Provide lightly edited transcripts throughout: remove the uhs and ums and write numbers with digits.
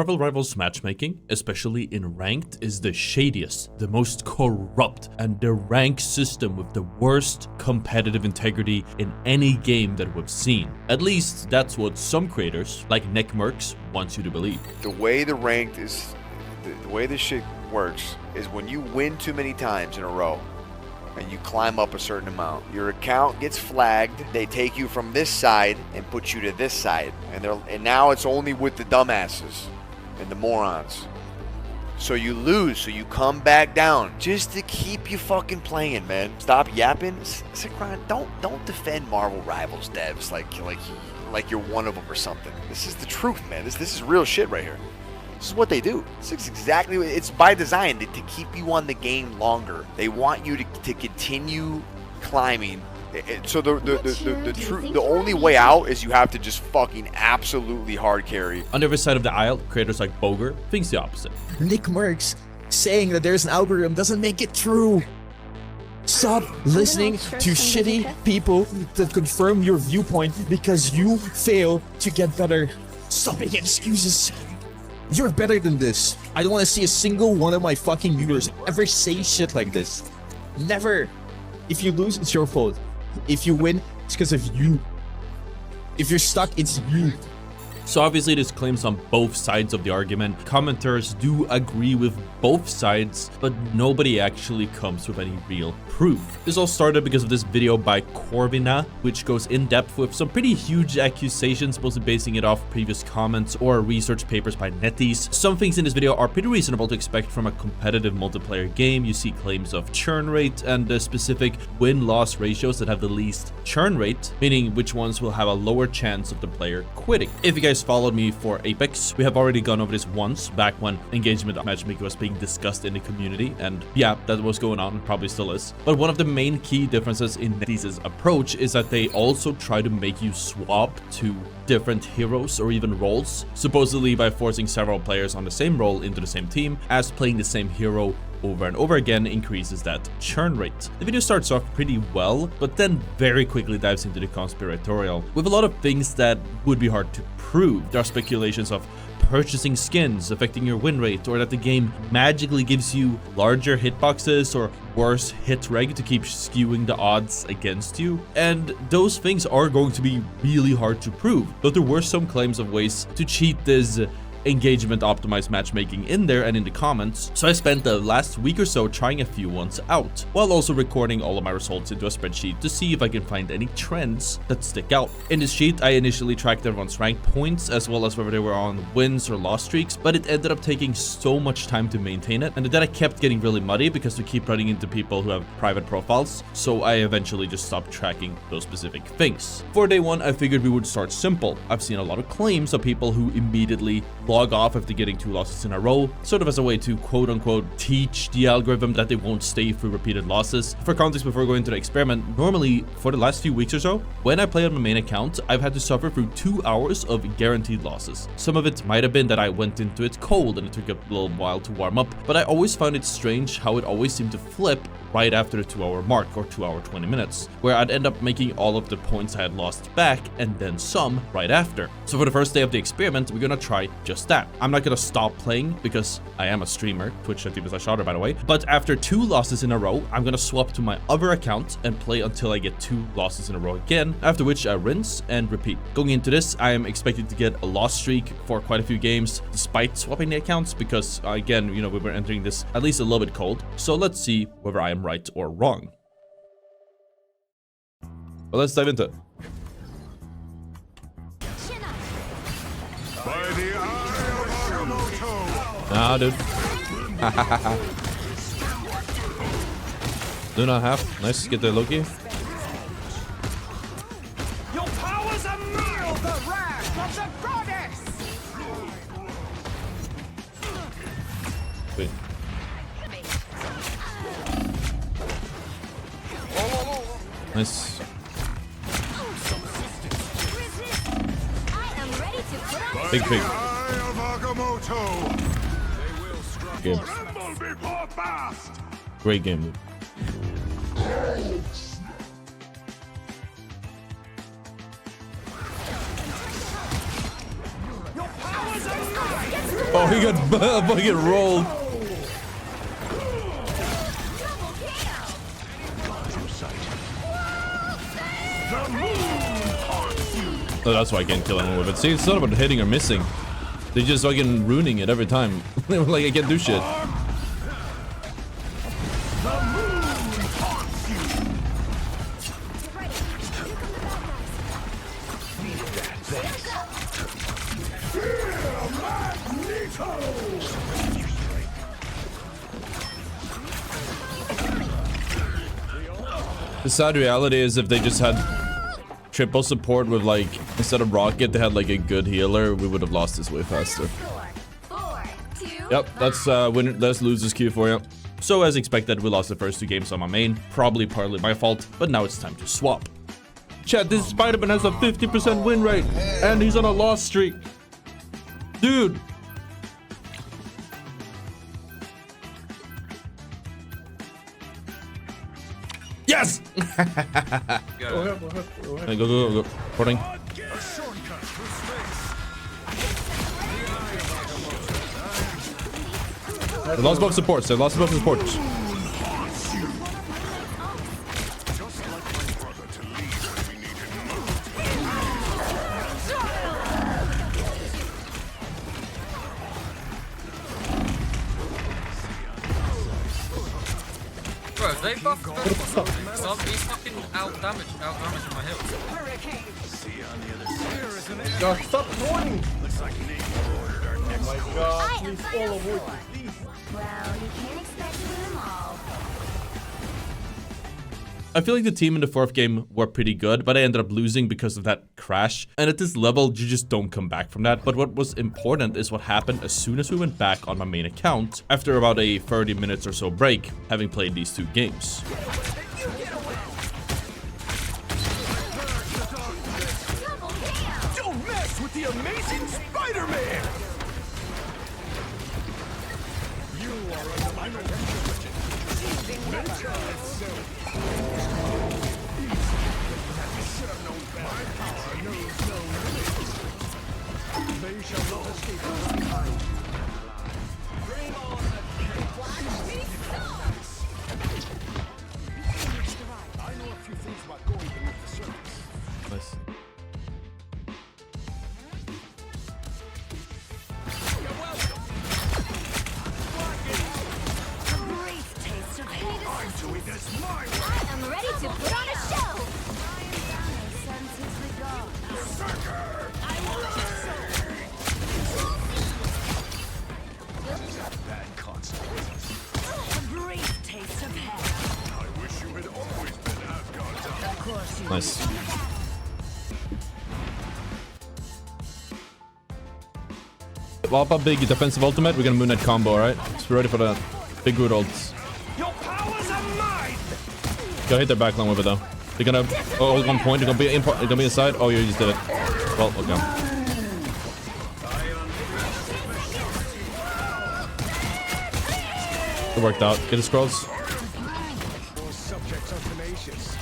Marvel Rivals matchmaking, especially in ranked, is the shadiest, the most corrupt, and the rank system with the worst competitive integrity in any game that we've seen. At least that's what some creators, like Nickmercs, wants you to believe. The way the ranked is, the way this shit works is when you win too many times in a row and you climb up a certain amount, your account gets flagged. They take you from this side and put you to this side, and now it's only with the dumbasses and the morons. So you lose, so you come back down just to keep you fucking playing, man. Stop yapping. Sakran, don't defend Marvel Rivals devs like you're one of them or something. This is the truth, man. This is real shit right here. This is what they do. This is exactly, it's by design to keep you on the game longer. They want you to continue climbing. So the only way out is you have to just fucking absolutely hard carry. On the other side of the aisle, creators like Boger thinks the opposite. Nickmercs saying that there's an algorithm doesn't make it true. Stop listening to shitty people that confirm your viewpoint because you fail to get better. Stop making excuses. You're better than this. I don't want to see a single one of my fucking viewers ever say shit like this. Never. If you lose, it's your fault. If you win, it's because of you. If you're stuck, it's you. So obviously there's claims on both sides of the argument. Commenters do agree with both sides, but nobody actually comes with any real proof. This all started because of this video by Corvina, which goes in depth with some pretty huge accusations, mostly basing it off previous comments or research papers by netties. Some things in this video are pretty reasonable to expect from a competitive multiplayer game. You see claims of churn rate and the specific win-loss ratios that have the least churn rate, meaning which ones will have a lower chance of the player quitting. If you guys followed me for Apex, we have already gone over this once back when engagement matchmaking was being discussed in the community, and yeah, that was going on, probably still is. But one of the main key differences in NetEase's approach is that they also try to make you swap to different heroes or even roles, supposedly by forcing several players on the same role into the same team, as playing the same hero over and over again increases that churn rate. The video starts off pretty well, but then very quickly dives into the conspiratorial with a lot of things that would be hard to prove. There are speculations of purchasing skins affecting your win rate, or that the game magically gives you larger hitboxes or worse hit reg to keep skewing the odds against you. And those things are going to be really hard to prove, though there were some claims of ways to cheat this engagement optimized matchmaking in there and in the comments, so I spent the last week or so trying a few ones out, while also recording all of my results into a spreadsheet to see if I can find any trends that stick out. In this sheet, I initially tracked everyone's rank points, as well as whether they were on wins or loss streaks, but it ended up taking so much time to maintain it, and the data kept getting really muddy because we keep running into people who have private profiles, so I eventually just stopped tracking those specific things. For day one, I figured we would start simple. I've seen a lot of claims of people who immediately log off after getting 2 losses in a row, sort of as a way to quote-unquote teach the algorithm that they won't stay through repeated losses. For context, before going to the experiment, normally for the last few weeks or so, when I play on my main account, I've had to suffer through 2 hours of guaranteed losses. Some of it might have been that I went into it cold and it took a little while to warm up, but I always found it strange how it always seemed to flip right after the 2-hour mark, or 2 hour 20 minutes, where I'd end up making all of the points I had lost back and then some right after. So for the first day of the experiment, we're gonna try just that. I'm not gonna stop playing because I am a streamer, twitch.tv/ottr by the way, but after 2 losses in a row, I'm gonna swap to my other account and play until I get 2 losses in a row again, after which I rinse and repeat. Going into this, I am expected to get a loss streak for quite a few games, despite swapping the accounts, because again, you know, we were entering this at least a little bit cold. So let's see whether I am right or wrong. Well, let's dive into it. Nah, dude. Do not have. Nice, get the Loki. Your powers are mild, the wrath of the goddess. Wait. Nice. Big pig. Game. Great game, dude. Your powers are Oh, he got fucking rolled. Oh, that's why I can't kill anyone with it. See, it's not about hitting or missing. They're just fucking ruining it every time. Like, I can't do shit. The sad reality is if they just had triple support with, like, instead of Rocket, they had like a good healer, we would have lost this way faster. Yep, that's losers queue for you. So as expected, we lost the first 2 games on my main, probably partly my fault, but now it's time to swap. Chat, this Spider-Man has a 50% win rate, and he's on a loss streak. Dude. Yes! Go. Porting. They lost both supports. Bro, they buffed both. He's fucking out damaging my health. God, stop running! Looks like Nate ordered our next. Oh my god, please all avoid me, please. Well, you can't expect to win them all. I feel like the team in the 4th game were pretty good, but I ended up losing because of that crash. And at this level, you just don't come back from that. But what was important is what happened as soon as we went back on my main account, after about a 30 minutes or so break, having played these 2 games. Don't mess with the amazing Spider-Man! You are under my protection. They shall not escape us. Bring on the I know a few things about going beneath the surface. Nice. I'm doing this my way. I'm ready to put on a show. Bad consequences. A brief taste of hell. I wish you had always been Asgard's eye. Of course you Nice. Wap up big defensive ultimate. We're gonna moon that combo, alright? So we're ready for that. Big good ults. Your powers are mine. Gotta hit their backline with it though. They're gonna hold 1 point. They're gonna be inside. Oh, you just did it. Well, okay. It worked out. Get the scrolls. Your subjects are tenacious.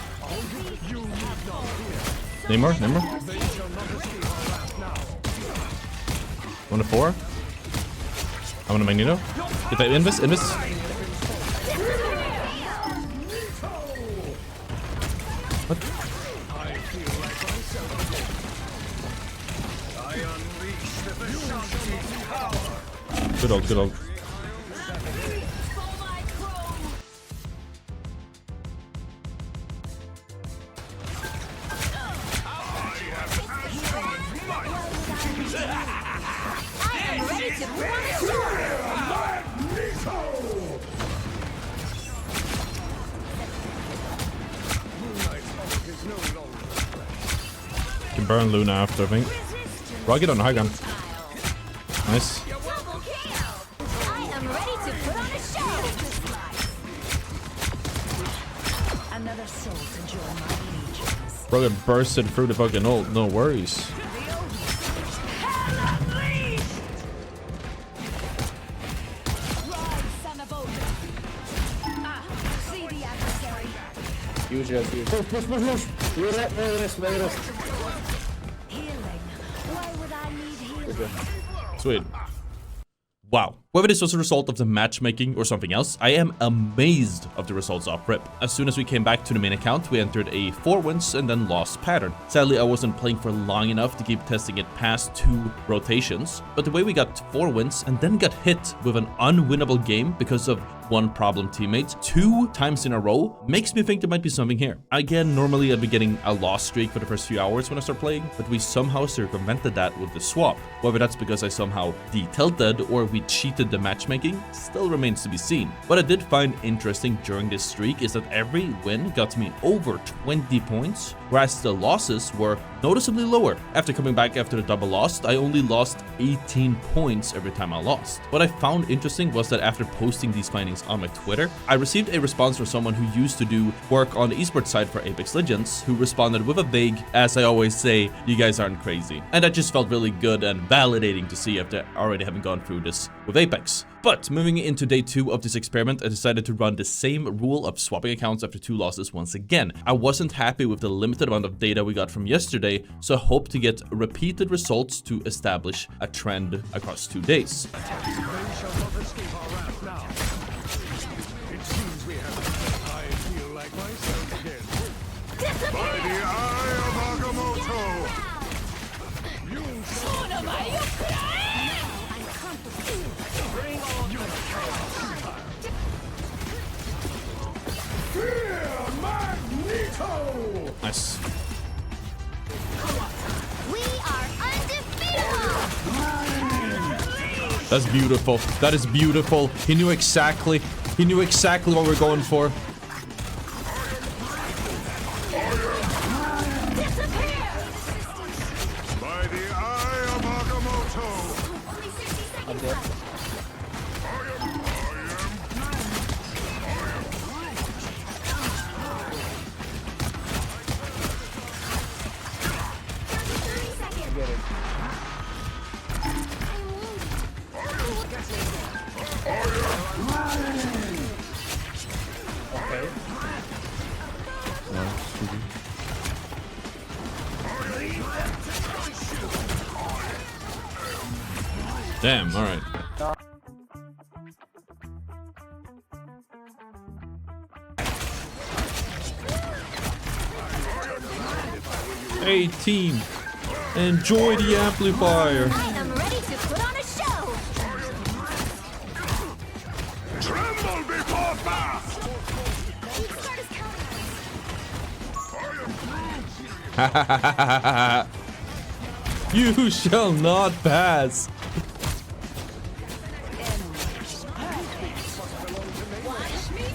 You need not fear. Name more. They shall not escape our wrath now. 1 to 4. I'm gonna Magneto. Get that invis. What? I feel like myself again. I unleash the Vishanti power. Good ult. Can burn Luna after, I think. Rocket on the high ground. Nice. I am ready to put on a show. Another soul to join my legions. Rocket bursted through the fucking ult. No worries. See the adversary. Use. Healing. Why would I need healing? Sweet. Wow. Whether this was a result of the matchmaking or something else, I am amazed of the results off rip. As soon as we came back to the main account, we entered a 4 wins and then lost pattern. Sadly, I wasn't playing for long enough to keep testing it past 2 rotations, but the way we got 4 wins and then got hit with an unwinnable game because of 1 problem teammate 2 times in a row makes me think there might be something here. Again, normally I'd be getting a loss streak for the first few hours when I start playing, but we somehow circumvented that with the swap. Whether that's because I somehow detilted or we cheated the matchmaking still remains to be seen. What I did find interesting during this streak is that every win got me over 20 points, whereas the losses were noticeably lower. After coming back after the double loss, I only lost 18 points every time I lost. What I found interesting was that after posting these findings on my Twitter, I received a response from someone who used to do work on the esports side for Apex Legends, who responded with a vague, as I always say, you guys aren't crazy. And that just felt really good and validating to see after already having gone through this with Apex. But moving into day 2 of this experiment, I decided to run the same rule of swapping accounts after 2 losses once again. I wasn't happy with the limited amount of data we got from yesterday, so I hope to get repeated results to establish a trend across 2 days. Nice. We are undefeatable. That's beautiful. That is beautiful. He knew exactly what we're going for. By the eye of Agamotto. I'm dead. Damn, all right. Hey team, enjoy the amplifier. I am ready to put on a show. Tremble before fast. You shall not pass.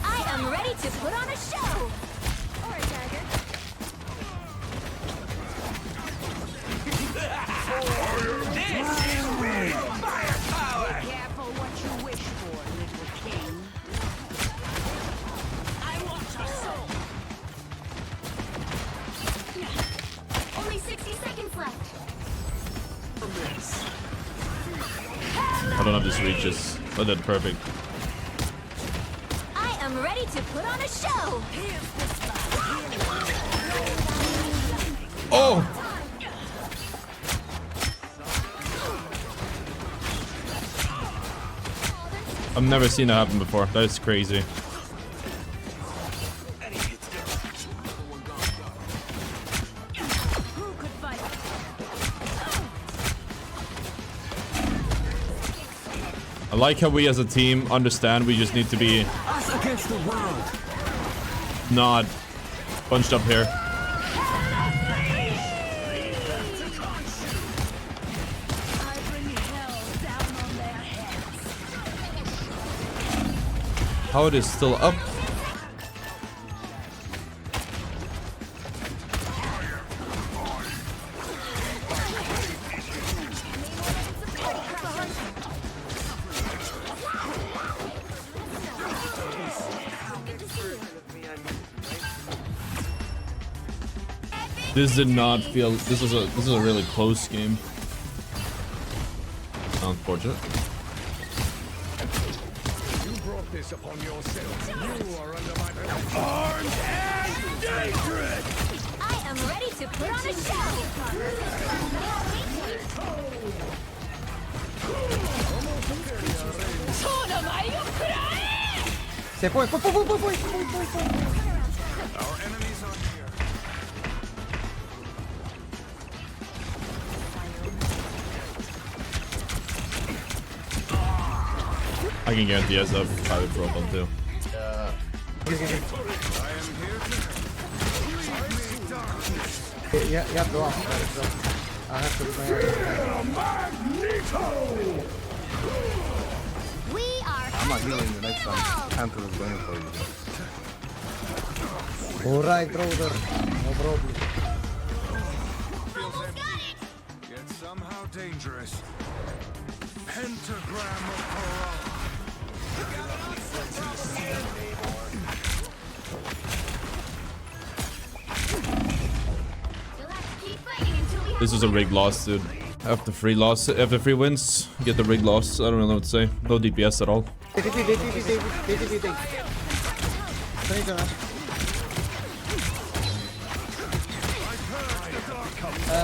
I am ready to put on a show. Or a dagger. Careful what you wish for, little king. I want your soul. Only 60 seconds left. I don't have this reaches. Oh, that's perfect. I am ready to put on a show. Oh! I've never seen that happen before. That is crazy. I like how we as a team understand we just need to be not bunched up here. How it is still up? This did not feel. This is a really close game. Unfortunate. You brought this upon yourself. You are under my armed and dangerous. I am ready to put on a show. Se fue. Our enemies are here. I can guarantee us a private profile too. I am here to Yeah, go on. I have to do We are I'm not healing the next time. Panther is going for you. Alright, brother. No problem. feels empty, yet somehow dangerous. Pentagram of Corona. You'll have to keep fighting until we have This is a rigged loss, dude. After 3 wins, get the rigged loss. I don't really know what to say. No DPS at all.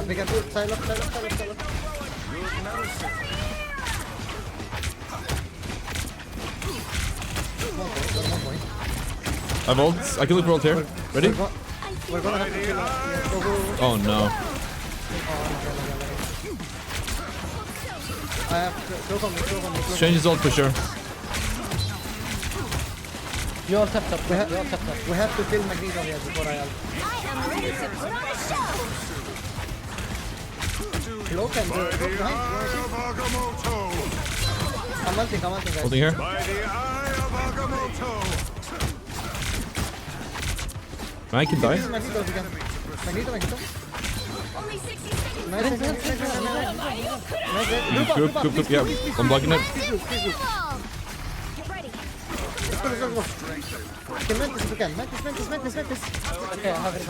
We can do side up. I have ults. I can look for ult here. Ready? We're gonna have to kill him. Go. Oh no. I have to go from me. Change his ult for sure. You all tapped up. We have to kill Magneto here before I ult. I am ready to put on a show. Cloak and go behind. I'm ulting, guys. Holding here. By the eye of Agamotto. I can die. Magneto again. Magneto. Only 60 seconds. Nice. Good. Yeah, I'm blocking it. Get ready. Let's go. Kill Mantis if you can. Mantis. Okay, I have it.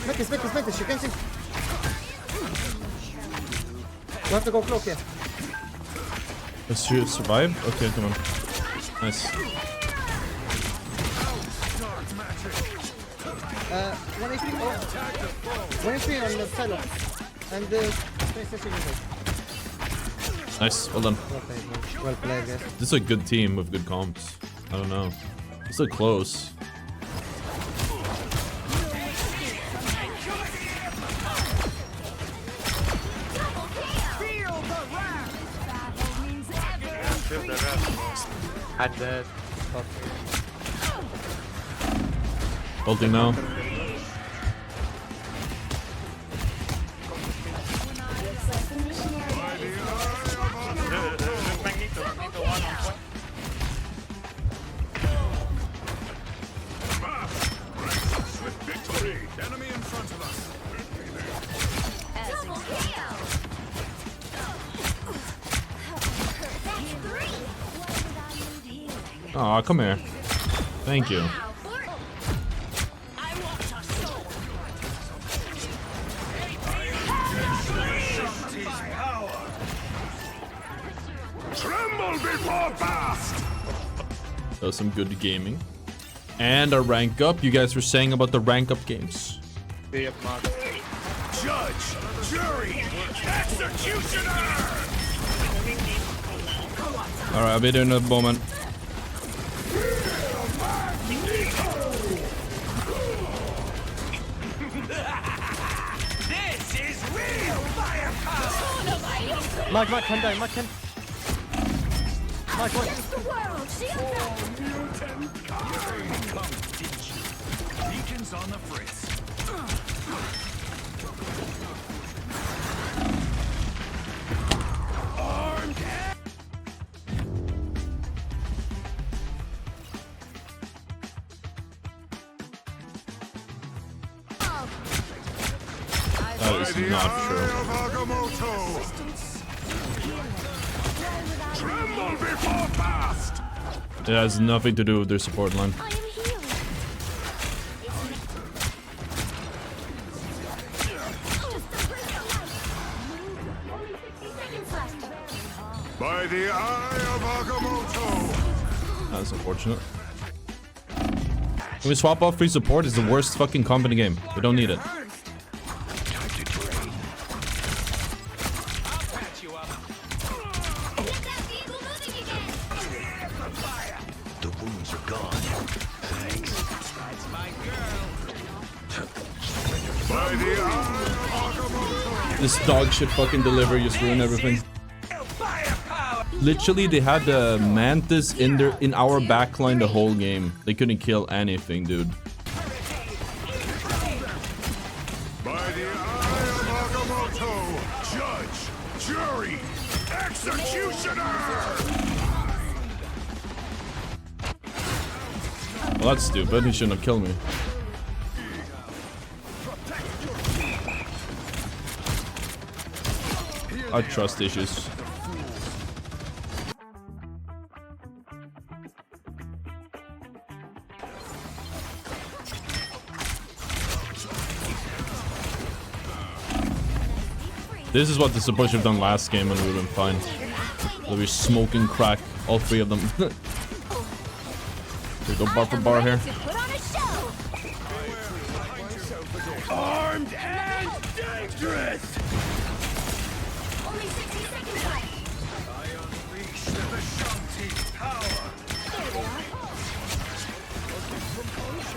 Mantis, you can see. You have to go cloak here. Let's survive. Okay, come on. Nice. 1 HP on the silo. And Nice. Well done. well played, guys. This is a good team with good comps. I don't know. It's so close. Ulting now. Enemy in front of us. Aw, come here. Thank you. Tremble before blast. That was some good gaming. And a rank up. You guys were saying about the rank up games. Judge, jury, executioner. Alright, I'll be doing a moment. This is real firepower. Mark, come down, Mark. Mark, what? Beacons on the fritz. Armed. That is not true. Tremble before blast. It has nothing to do with their support line. I am healing. By the eye of Agamotto. That's unfortunate. Can we swap off free support? Is the worst fucking comp in the game. We don't need it. This dog shit fucking delivery just ruined everything. Literally, they had the Mantis in our backline the whole game. They couldn't kill anything, dude. By the eye of Agamotto, judge, jury, executioner! Well, that's stupid. He shouldn't have killed me. I trust issues. This is what they're supposed to have done last game and we would have been fine. They'll be smoking crack, all three of them. We go bar for bar here. Armed and dangerous! Only 60 seconds left. I unleash the Vishanti's power!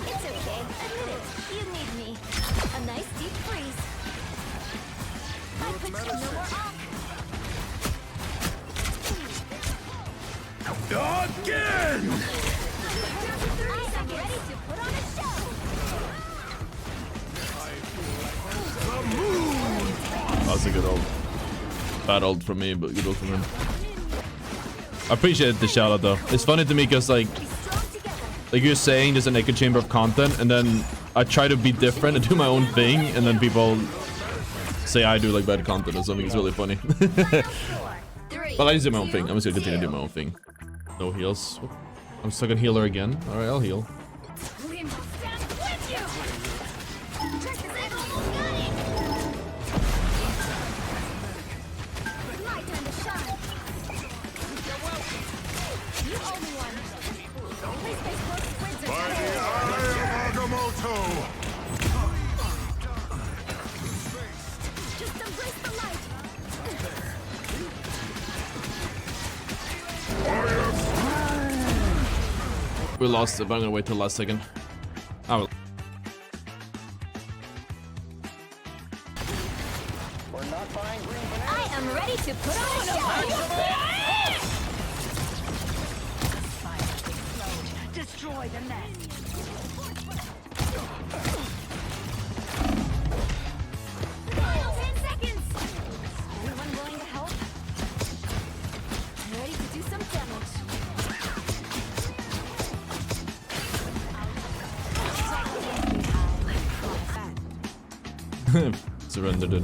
It's okay. Admit it. You need me. A nice deep freeze. I put you no more off. Again! I'm ready to put on a show. That's a good ult. Bad ult from me, but good ult from him. I appreciate the shout out though. It's funny to me because like you're saying there's an echo chamber of content and then I try to be different and do my own thing and then people say I do like bad content or something. It's really funny. But I just do my own thing. I'm just gonna continue to do my own thing. No heals. I'm stuck on healer again. Alright, I'll heal. By the eye of Agamotto! Just embrace the light. We lost it, but I'm gonna wait till the last second. I will. I am ready to put on a show. Destroy the nest. 10 seconds. Anyone willing to help? I'm ready to do some damage. Surrendered it.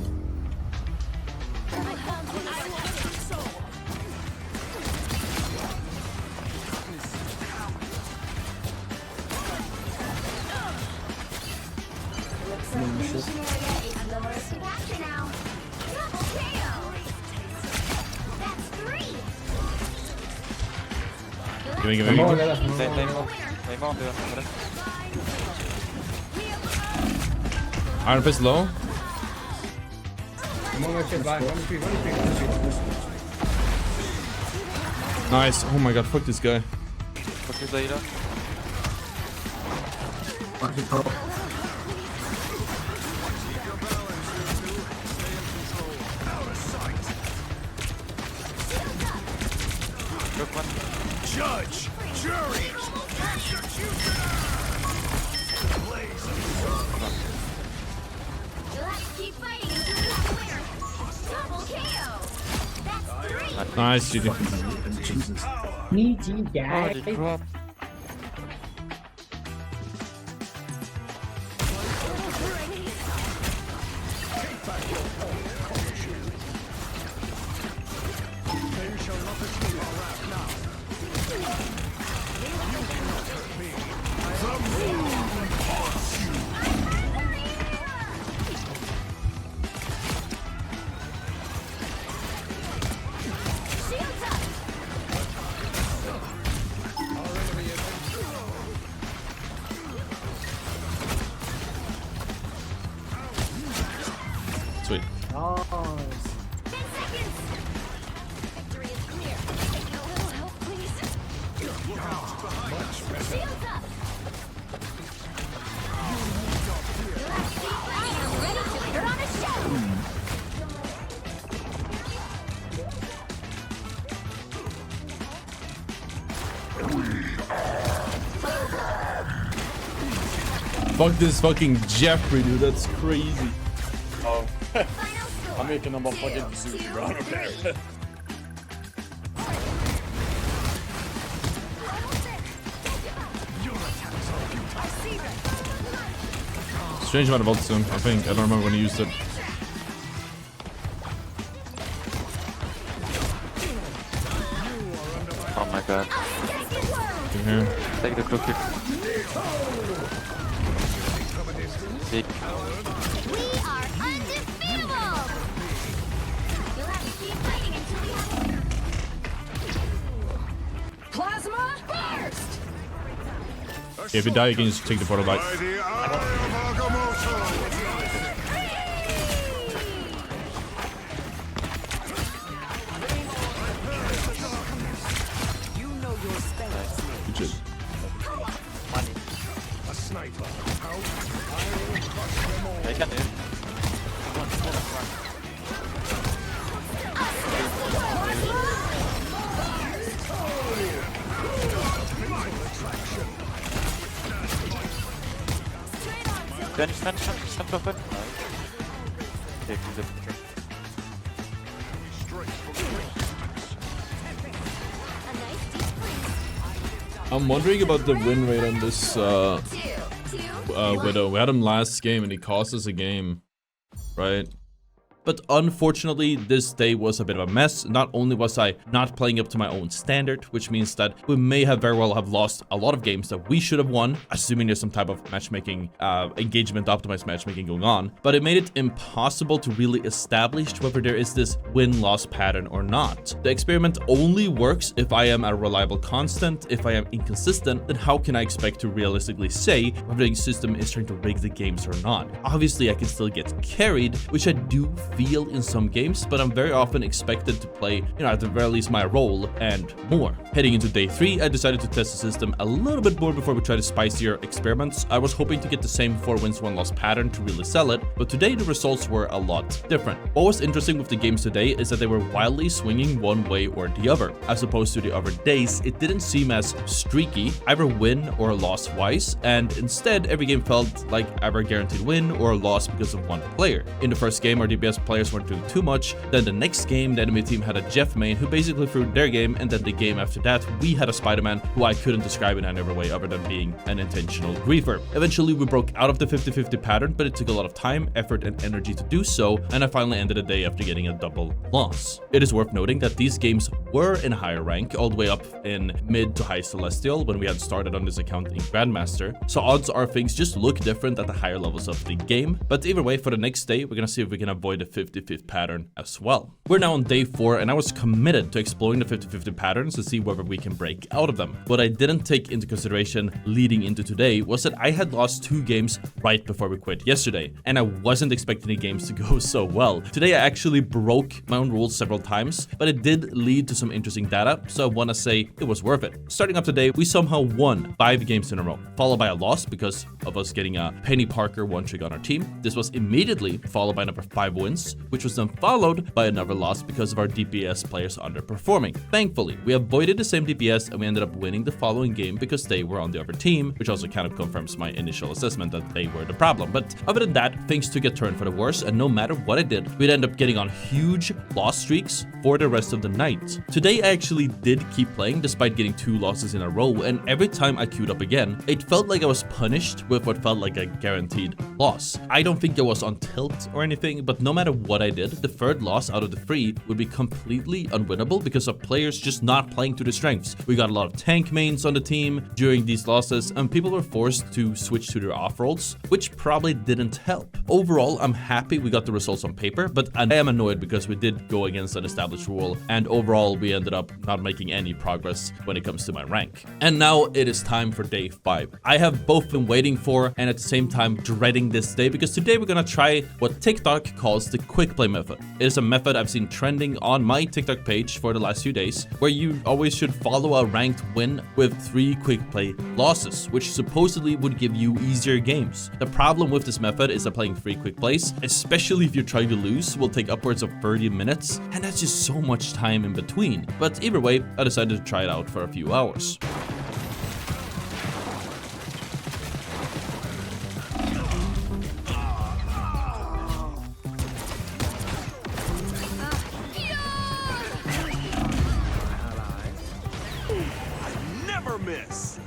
Give me. Iron Fist low. Nice. Oh my god, fuck this guy. Judge, jury, executioner! Let's keep fighting until we clear. Double KO. That's 3. Nice, GG. Sweet. 10 seconds. Victory is clear. Take a little help, please. Shields up. Let's keep fighting. I'm ready to put on a show. Fuck this fucking Jeffrey, dude. That's crazy. Oh. I'm making them a fucking sushi, bro. I don't care. Strange amount of ult soon, I think. I don't remember when he used it. Oh my god. In here. Take the cookie. See. We are undefeatable! You'll have to keep fighting until we have Plasma burst! If you die, you can just take the portal back. Good shit. A sniper. They can do. Stand open. Take the picture. I'm wondering about the win rate on this Widow. We had him last game and he cost us a game, right? But unfortunately, this day was a bit of a mess. Not only was I not playing up to my own standard, which means that we may have very well have lost a lot of games that we should have won, assuming there's some type of matchmaking, engagement optimized matchmaking going on. But it made it impossible to really establish whether there is this win-loss pattern or not. The experiment only works if I am a reliable constant. If I am inconsistent, then how can I expect to realistically say whether the system is trying to rig the games or not? Obviously, I can still get carried, which I do feel in some games, but I'm very often expected to play, at the very least my role and more. Heading into day 3, I decided to test the system a little bit more before we try to spicier experiments. I was hoping to get the same 4 wins 1 loss pattern to really sell it, but today the results were a lot different. What was interesting with the games today is that they were wildly swinging one way or the other. As opposed to the other days, it didn't seem as streaky, either win or loss wise, and instead every game felt like either a guaranteed win or a loss because of one player. In the first game, our DPS players weren't doing too much. Then the next game, the enemy team had a Jeff main who basically threw their game, and then the game after that, we had a Spider-Man who I couldn't describe in any other way other than being an intentional griefer. Eventually, we broke out of the 50-50 pattern, but it took a lot of time, effort, and energy to do so, and I finally ended the day after getting a double loss. It is worth noting that these games were in higher rank, all the way up in mid to high Celestial when we had started on this account in Grandmaster, so odds are things just look different at the higher levels of the game. But either way, for the next day, we're gonna see if we can avoid the 50-50 pattern as well. We're now on day 4, and I was committed to exploring the 50-50 patterns to see whether we can break out of them. What I didn't take into consideration leading into today was that I had lost 2 games right before we quit yesterday, and I wasn't expecting the games to go so well. Today I actually broke my own rules several times, but it did lead to some interesting data, so I want to say it was worth it. Starting off today, we somehow won 5 games in a row, followed by a loss because of us getting a Penny Parker 1-trick on our team. This was immediately followed by another 5 wins, which was then followed by another loss because of our DPS players underperforming. Thankfully, we avoided the same DPS and we ended up winning the following game because they were on the other team, which also kind of confirms my initial assessment that they were the problem. But other than that, things took a turn for the worse, and no matter what I did, we'd end up getting on huge loss streaks for the rest of the night. Today, I actually did keep playing despite getting 2 losses in a row, and every time I queued up again, it felt like I was punished with what felt like a guaranteed loss. I don't think I was on tilt or anything, but no matter what I did, the 3rd loss out of the 3 would be completely unwinnable because of players just not playing to their strengths. We got a lot of tank mains on the team during these losses, and people were forced to switch to their off roles, which probably didn't help. Overall, I'm happy we got the results on paper, but I am annoyed because we did go against an established rule, and overall we ended up not making any progress when it comes to my rank. And now it is time for day 5. I have both been waiting for and at the same time dreading this day because today we're gonna try what TikTok calls the quick play method. It is a method I've seen trending on my TikTok page for the last few days, where you always should follow a ranked win with 3 quick play losses, which supposedly would give you easier games. The problem with this method is that playing 3 quick plays, especially if you're trying to lose, will take upwards of 30 minutes, and that's just so much time in between. But either way, I decided to try it out for a few hours. never miss.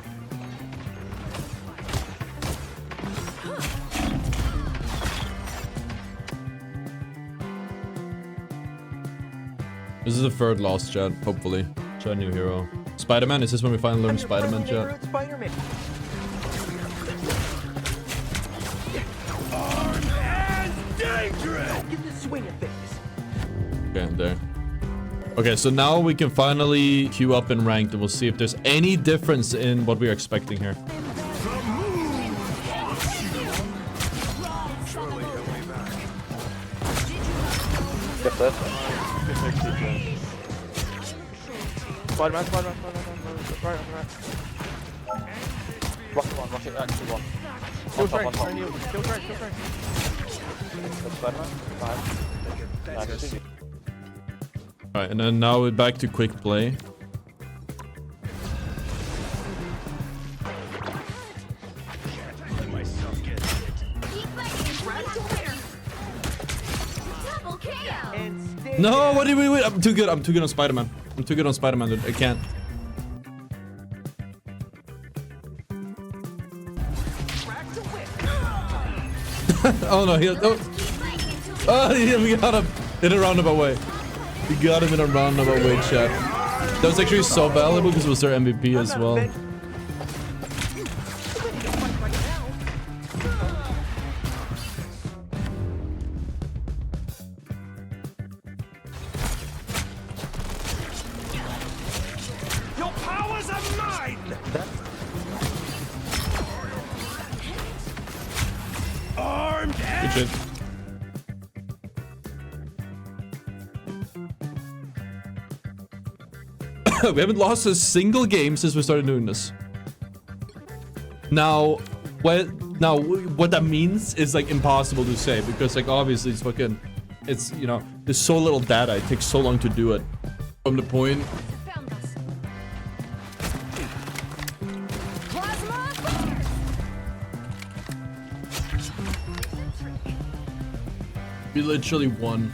This is the third loss, chat, hopefully. Chat, new hero. Spider-Man, is this when we finally learn Spider-Man, chat? Spider-Man. Armed and dangerous. Get the swing of things. Okay, I'm there. Okay, so now we can finally queue up in ranked, and we'll see if there's any difference in what we're expecting here. Get that. Spider-Man. Right. Rocket one, actually one. Kill Frank. That's Spider-Man. Fine. Actually. Alright, and then now we're back to quick play. No, what did we win? I'm too good on Spider-Man. I'm too good on Spider-Man, dude. I can't. Oh no, yeah, we got him in a roundabout way. We got him in a roundabout way, chat. That was actually so valuable because it was their MVP as well. Your powers are mine. Armed and Good shit. We haven't lost a single game since we started doing this. Now, what that means is like impossible to say because like obviously it's you know, there's so little data. It takes so long to do it. From the point. We literally won.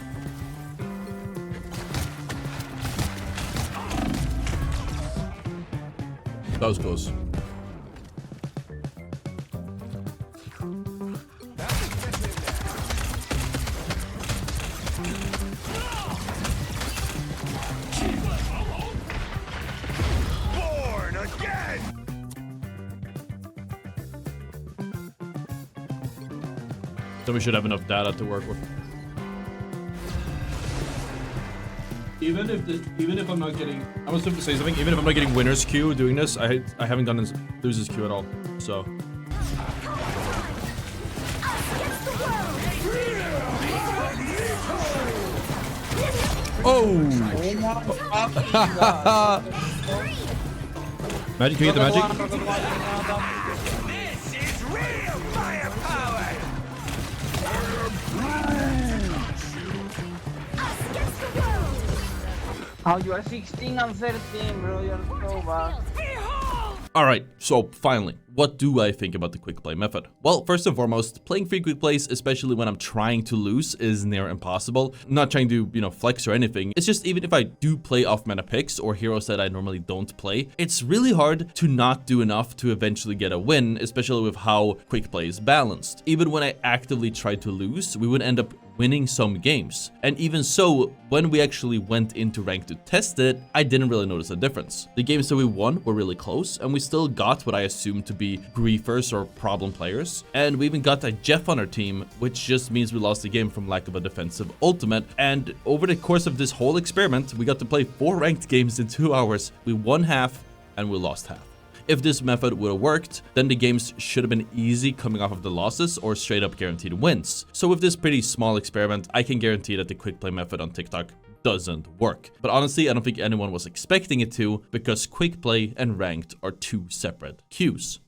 That was close. born again. So we should have enough data to work with. Even if I'm not getting, I was going to say something. Even if I'm not getting winner's queue doing this, I haven't gotten losers queue at all. So. Oh! Magic, can you get the magic? This is real firepower. Oh, you are 16 and 13, bro. You're so bad. Alright, so finally, what do I think about the quick play method? Well, first and foremost, playing free quick plays, especially when I'm trying to lose, is near impossible. I'm not trying to, flex or anything. It's just even if I do play off meta picks or heroes that I normally don't play, it's really hard to not do enough to eventually get a win, especially with how quick play is balanced. Even when I actively tried to lose, we would end up winning some games. And even so, when we actually went into rank to test it, I didn't really notice a difference. The games that we won were really close, and we still got what I assumed to be griefers or problem players. And we even got a Jeff on our team, which just means we lost the game from lack of a defensive ultimate. And over the course of this whole experiment, we got to play 4 ranked games in 2 hours. We won half and we lost half. If this method would have worked, then the games should have been easy coming off of the losses or straight up guaranteed wins. So with this pretty small experiment, I can guarantee that the quick play method on TikTok doesn't work. But honestly, I don't think anyone was expecting it to, because quick play and ranked are 2 separate queues.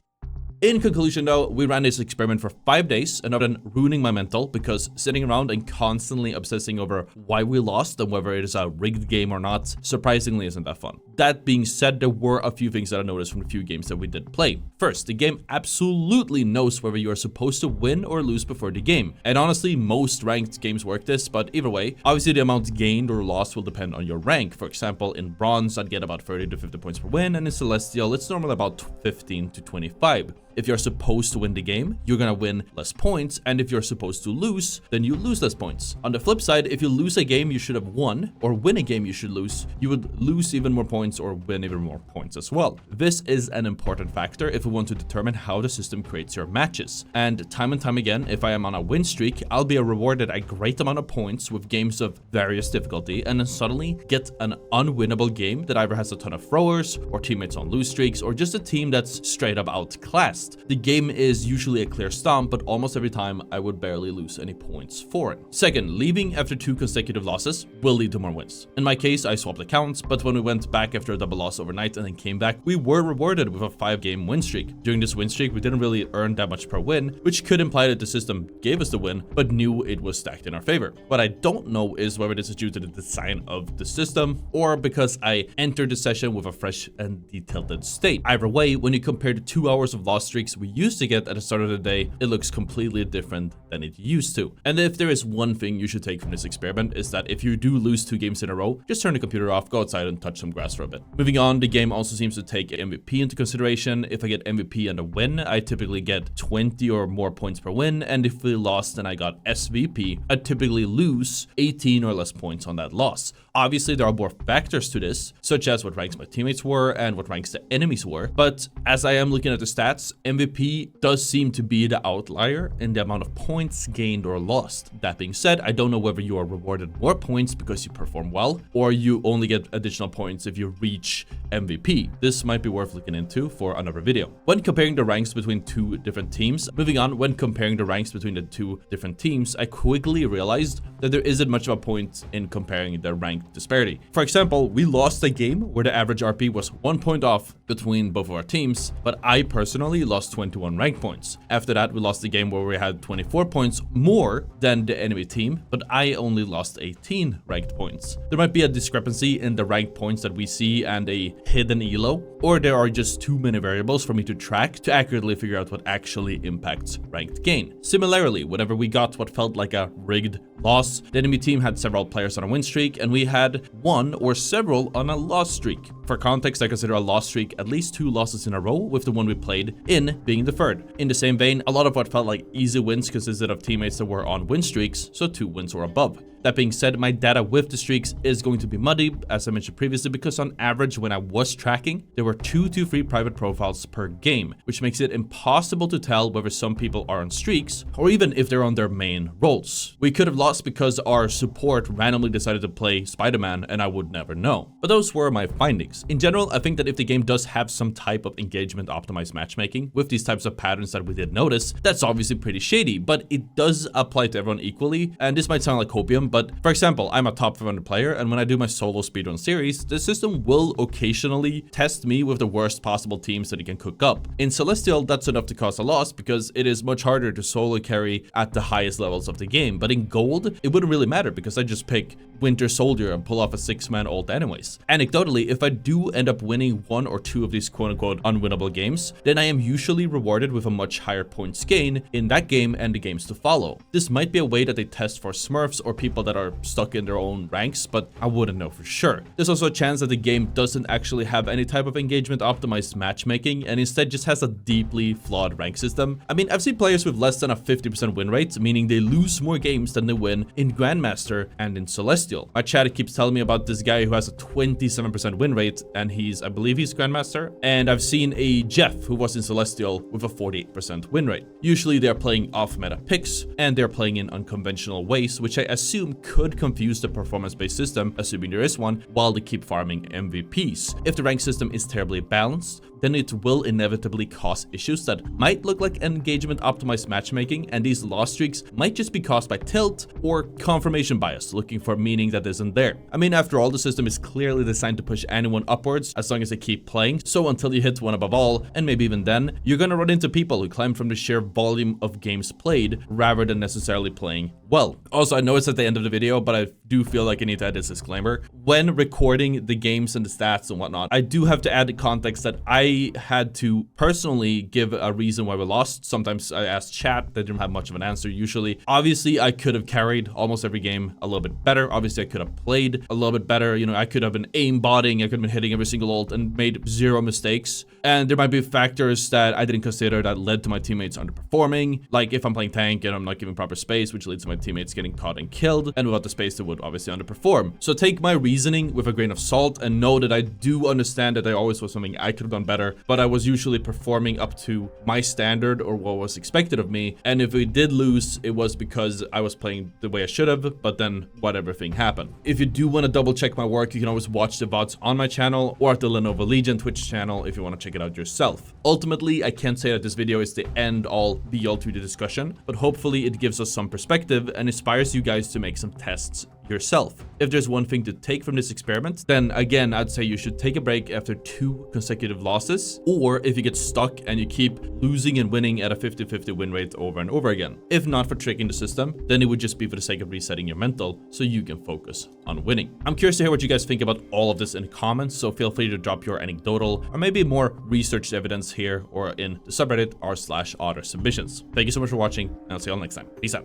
In conclusion though, we ran this experiment for 5 days and other than ruining my mental because sitting around and constantly obsessing over why we lost and whether it is a rigged game or not, surprisingly isn't that fun. That being said, there were a few things that I noticed from the few games that we did play. First, the game absolutely knows whether you are supposed to win or lose before the game. And honestly, most ranked games work this, but either way, obviously the amount gained or lost will depend on your rank. For example, in Bronze, I'd get about 30 to 50 points per win, and in Celestial, it's normally about 15 to 25. If you're supposed to win the game, you're gonna win less points, and if you're supposed to lose, then you lose less points. On the flip side, if you lose a game you should have won, or win a game you should lose, you would lose even more points or win even more points as well. This is an important factor if we want to determine how the system creates your matches. And time again, if I am on a win streak, I'll be rewarded a great amount of points with games of various difficulty, and then suddenly get an unwinnable game that either has a ton of throwers, or teammates on lose streaks, or just a team that's straight up outclassed. The game is usually a clear stomp, but almost every time I would barely lose any points for it. Second, leaving after 2 consecutive losses will lead to more wins. In my case, I swapped accounts, but when we went back after a double loss overnight and then came back, we were rewarded with a 5-game win streak. During this win streak, we didn't really earn that much per win, which could imply that the system gave us the win, but knew it was stacked in our favor. What I don't know is whether this is due to the design of the system, or because I entered the session with a fresh and detailed state. Either way, when you compare the 2 hours of loss streaks we used to get at the start of the day, it looks completely different than it used to. And if there is one thing you should take from this experiment, is that if you do lose 2 games in a row, just turn the computer off, go outside and touch some grass for a bit. Moving on, the game also seems to take MVP into consideration. If I get MVP and a win, I typically get 20 or more points per win, and if we lost and I got SVP, I'd typically lose 18 or less points on that loss. Obviously, there are more factors to this, such as what ranks my teammates were and what ranks the enemies were, but as I am looking at the stats, MVP does seem to be the outlier in the amount of points gained or lost. That being said, I don't know whether you are rewarded more points because you perform well, or you only get additional points if you reach MVP. This might be worth looking into for another video. When comparing the ranks between 2 different teams, when comparing the ranks between the 2 different teams, I quickly realized that there isn't much of a point in comparing the rank disparity. For example, we lost a game where the average RP was 1 point off between both of our teams, but I personally lost 21 rank points. After that, we lost a game where we had 24 points more than the enemy team, but I only lost 18 ranked points. There might be a discrepancy in the ranked points that we see and a hidden elo, or there are just too many variables for me to track to accurately figure out what actually impacts ranked gain. Similarly, whenever we got what felt like a rigged loss, the enemy team had several players on a win streak, and we had one or several on a loss streak. For context, I consider a loss streak at least 2 losses in a row, with the one we played in being the third. In the same vein, a lot of what felt like easy wins consisted of teammates that were on win streaks, so 2 wins or above. That being said, my data with the streaks is going to be muddy, as I mentioned previously, because on average, when I was tracking, there were 2 to 3 private profiles per game, which makes it impossible to tell whether some people are on streaks, or even if they're on their main roles. We could have lost because our support randomly decided to play Spider-Man, and I would never know. But those were my findings. In general, I think that if the game does have some type of engagement optimized matchmaking with these types of patterns that we did notice, that's obviously pretty shady, but it does apply to everyone equally, and this might sound like copium, but for example, I'm a top 500 player, and when I do my solo speedrun series, the system will occasionally test me with the worst possible teams that it can cook up. In Celestial, that's enough to cause a loss because it is much harder to solo carry at the highest levels of the game, but in Gold, it wouldn't really matter because I just pick Winter Soldier and pull off a 6-man ult anyways. Anecdotally, if I do end up winning 1 or 2 of these quote-unquote unwinnable games, then I am usually rewarded with a much higher points gain in that game and the games to follow. This might be a way that they test for smurfs or people that are stuck in their own ranks, but I wouldn't know for sure. There's also a chance that the game doesn't actually have any type of engagement optimized matchmaking and instead just has a deeply flawed rank system. I mean, I've seen players with less than a 50% win rate, meaning they lose more games than they win in Grandmaster and in Celestial. My chat keeps telling me about this guy who has a 27% win rate, and I believe he's Grandmaster, and I've seen a Jeff who was in Celestial with a 48% win rate. Usually they're playing off-meta picks, and they're playing in unconventional ways, which I assume system could confuse the performance-based system, assuming there is one, while they keep farming MVPs. If the rank system is terribly balanced, then it will inevitably cause issues that might look like engagement optimized matchmaking, and these loss streaks might just be caused by tilt or confirmation bias, looking for meaning that isn't there. I mean, after all, the system is clearly designed to push anyone upwards as long as they keep playing, so until you hit one above all, and maybe even then, you're gonna run into people who climb from the sheer volume of games played rather than necessarily playing well. Also, I know it's at the end of the video, but I do feel like I need to add this disclaimer. When recording the games and the stats and whatnot, I do have to add the context that I had to personally give a reason why we lost. Sometimes I asked chat, they didn't have much of an answer usually. Obviously, I could have carried almost every game a little bit better. Obviously, I could have played a little bit better. You know, I could have been aimbotting, I could have been hitting every single ult and made 0 mistakes. And there might be factors that I didn't consider that led to my teammates underperforming. Like if I'm playing tank and I'm not giving proper space, which leads to my teammates getting caught and killed. And without the space, they would obviously underperform. So take my reasoning with a grain of salt and know that I do understand that there always was something I could have done better, but I was usually performing up to my standard or what was expected of me. And if we did lose, it was because I was playing the way I should have, but then whatever thing happened. If you do want to double check my work, you can always watch the VODs on my channel or at the Lenovo Legion Twitch channel if you want to check it out yourself. Ultimately, I can't say that this video is the end all be all to the discussion, but hopefully it gives us some perspective and inspires you guys to make some tests yourself. If there's one thing to take from this experiment, then again, I'd say you should take a break after 2 consecutive losses, or if you get stuck and you keep losing and winning at a 50-50 win rate over and over again. If not for tricking the system, then it would just be for the sake of resetting your mental so you can focus on winning. I'm curious to hear what you guys think about all of this in the comments, so feel free to drop your anecdotal or maybe more researched evidence here or in the subreddit r/ottr submissions. Thank you so much for watching, and I'll see you all next time. Peace out.